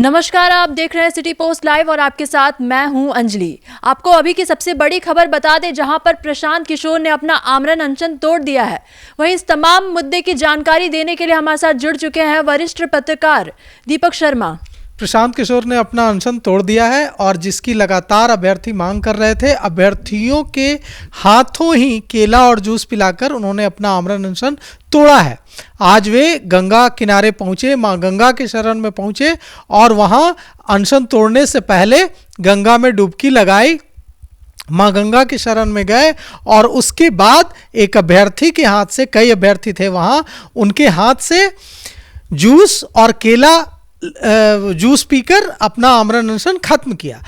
नमस्कार, आप देख रहे हैं सिटी पोस्ट लाइव और आपके साथ मैं हूं अंजलि। आपको अभी की सबसे बड़ी खबर बता दें, जहां पर प्रशांत किशोर ने अपना आमरण अनशन तोड़ दिया है। वहीं इस तमाम मुद्दे की जानकारी देने के लिए हमारे साथ जुड़ चुके हैं वरिष्ठ पत्रकार दीपक शर्मा। प्रशांत किशोर ने अपना अनशन तोड़ दिया है और जिसकी लगातार अभ्यर्थी मांग कर रहे थे, अभ्यर्थियों के हाथों ही केला और जूस पिलाकर उन्होंने अपना आमरण अनशन तोड़ा है। आज वे गंगा किनारे पहुंचे, मां गंगा के शरण में पहुंचे और वहां अनशन तोड़ने से पहले गंगा में डुबकी लगाई, मां गंगा के शरण में गए और उसके बाद एक अभ्यर्थी के हाथ से, कई अभ्यर्थी थे वहां, उनके हाथ से जूस और केला जूस पीकर अपना आमरण अनशन खत्म किया।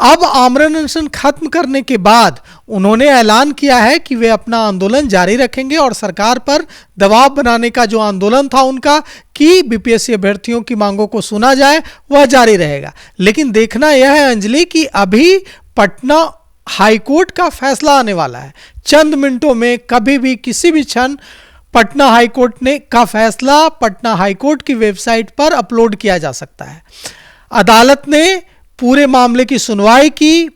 अब आमरण अनशन खत्म करने के बाद उन्होंने ऐलान किया है कि वे अपना आंदोलन जारी रखेंगे और सरकार पर दबाव बनाने का जो आंदोलन था उनका कि बीपीएससी अभ्यर्थियों की मांगों को सुना जाए, वह जारी रहेगा। लेकिन देखना यह है अंजलि कि अभी पटना हाईकोर्ट का फैसला आने वाला है। चंद मिनटों में, कभी भी, किसी भी क्षण पटना हाईकोर्ट ने का फैसला पटना हाईकोर्ट की वेबसाइट पर अपलोड किया जा सकता है। अदालत ने पूरे मामले की सुनवाई की,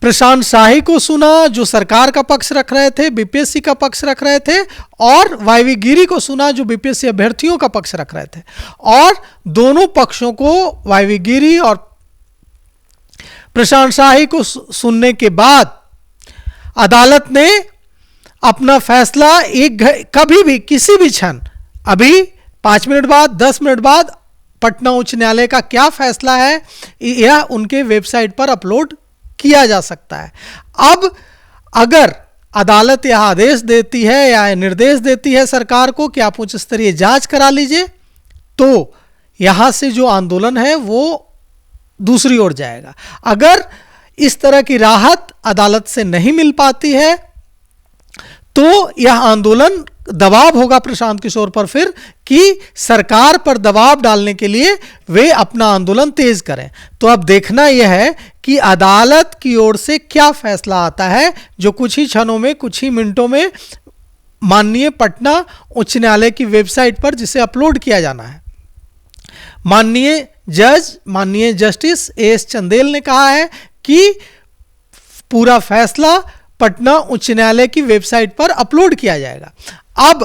प्रशांत शाही को सुना जो सरकार का पक्ष रख रहे थे, बीपीएससी का पक्ष रख रहे थे, और वाईवी गिरी को सुना जो बीपीएससी अभ्यर्थियों का पक्ष रख रहे थे। और दोनों पक्षों को, वाईवी गिरी और प्रशांत शाही को सुनने के बाद अदालत ने अपना फैसला कभी भी, किसी भी क्षण, अभी 5 मिनट बाद, 10 मिनट बाद पटना उच्च न्यायालय का क्या फैसला है यह उनके वेबसाइट पर अपलोड किया जा सकता है। अब अगर अदालत यह आदेश देती है या निर्देश देती है सरकार को कि आप उच्च स्तरीय जांच करा लीजिए, तो यहां से जो आंदोलन है वो दूसरी ओर जाएगा। अगर इस तरह की राहत अदालत से नहीं मिल पाती है तो यह आंदोलन दबाव होगा प्रशांत किशोर पर फिर कि सरकार पर दबाव डालने के लिए वे अपना आंदोलन तेज करें। तो अब देखना यह है कि अदालत की ओर से क्या फैसला आता है, जो कुछ ही क्षणों में, कुछ ही मिनटों में माननीय पटना उच्च न्यायालय की वेबसाइट पर जिसे अपलोड किया जाना है। माननीय जस्टिस एएस चंदेल ने कहा है कि पूरा फैसला पटना उच्च न्यायालय की वेबसाइट पर अपलोड किया जाएगा। अब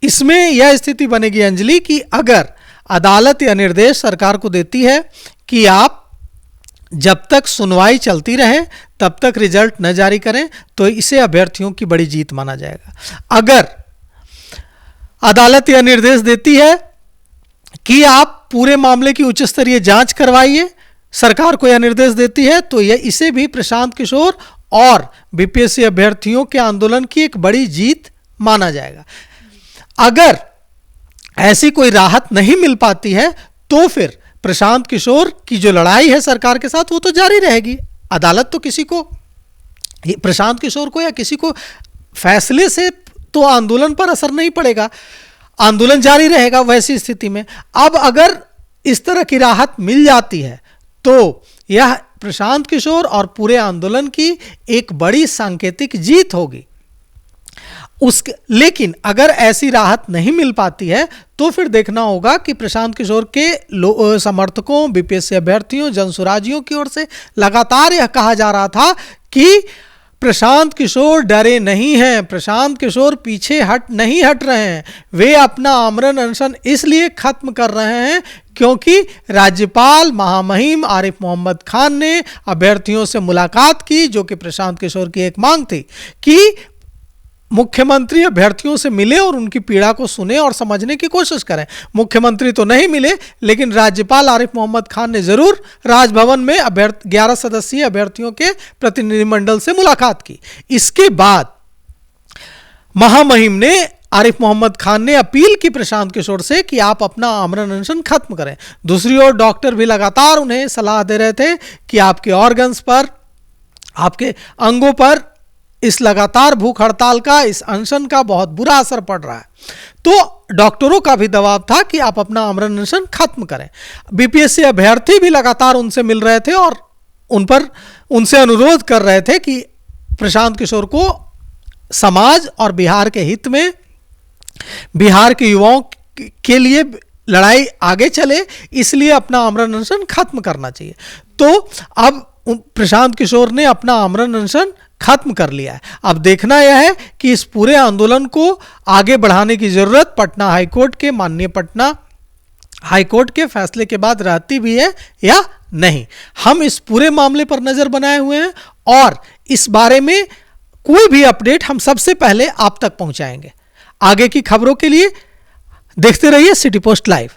इसमें यह स्थिति बनेगी अंजलि कि अगर अदालत यह निर्देश सरकार को देती है कि आप जब तक सुनवाई चलती रहे तब तक रिजल्ट न जारी करें, तो इसे अभ्यर्थियों की बड़ी जीत माना जाएगा। अगर अदालत यह निर्देश देती है कि आप पूरे मामले की उच्च स्तरीय जांच करवाइए, सरकार को यह निर्देश देती है, तो यह इसे भी प्रशांत किशोर और बीपीएससी अभ्यर्थियों के आंदोलन की एक बड़ी जीत माना जाएगा। अगर ऐसी कोई राहत नहीं मिल पाती है तो फिर प्रशांत किशोर की जो लड़ाई है सरकार के साथ वो तो जारी रहेगी। अदालत तो किसी को, प्रशांत किशोर को या किसी को, फैसले से तो आंदोलन पर असर नहीं पड़ेगा, आंदोलन जारी रहेगा। वैसी स्थिति में अब अगर इस तरह की राहत मिल जाती है तो यह प्रशांत किशोर और पूरे आंदोलन की एक बड़ी सांकेतिक जीत होगी। लेकिन अगर ऐसी राहत नहीं मिल पाती है तो फिर देखना होगा कि प्रशांत किशोर के समर्थकों, बीपीएससी अभ्यर्थियों, जनसुराजियों की ओर से लगातार यह कहा जा रहा था कि प्रशांत किशोर डरे नहीं हैं, प्रशांत किशोर पीछे नहीं हट रहे हैं, वे अपना आमरण अनशन इसलिए खत्म कर रहे हैं क्योंकि राज्यपाल महामहिम आरिफ मोहम्मद खान ने अभ्यर्थियों से मुलाकात की, जो कि प्रशांत किशोर की एक मांग थी कि मुख्यमंत्री अभ्यर्थियों से मिले और उनकी पीड़ा को सुने और समझने की कोशिश करें। मुख्यमंत्री तो नहीं मिले, लेकिन राज्यपाल आरिफ मोहम्मद खान ने जरूर राजभवन में 11 सदस्यीय अभ्यर्थियों के प्रतिनिधिमंडल से मुलाकात की। इसके बाद महामहिम ने, आरिफ मोहम्मद खान ने अपील की प्रशांत किशोर से कि आप अपना आमरण अनशन खत्म करें। दूसरी ओर डॉक्टर भी लगातार उन्हें सलाह दे रहे थे कि आपके ऑर्गन्स पर, आपके अंगों पर इस लगातार भूख हड़ताल का, इस अनशन का बहुत बुरा असर पड़ रहा है। तो डॉक्टरों का भी दबाव था कि आप अपना आमरण अनशन खत्म करें। बीपीएससी अभ्यर्थी भी लगातार उनसे मिल रहे थे और उनसे अनुरोध कर रहे थे कि प्रशांत किशोर को समाज और बिहार के हित में, बिहार के युवाओं के लिए लड़ाई आगे चले, इसलिए अपना आमरण अनशन खत्म करना चाहिए। तो अब प्रशांत किशोर ने अपना आमरण अनशन खत्म कर लिया है। अब देखना यह है कि इस पूरे आंदोलन को आगे बढ़ाने की जरूरत पटना हाईकोर्ट के, माननीय पटना हाईकोर्ट के फैसले के बाद रहती भी है या नहीं। हम इस पूरे मामले पर नजर बनाए हुए हैं और इस बारे में कोई भी अपडेट हम सबसे पहले आप तक पहुंचाएंगे। आगे की खबरों के लिए देखते रहिए सिटी पोस्ट लाइव।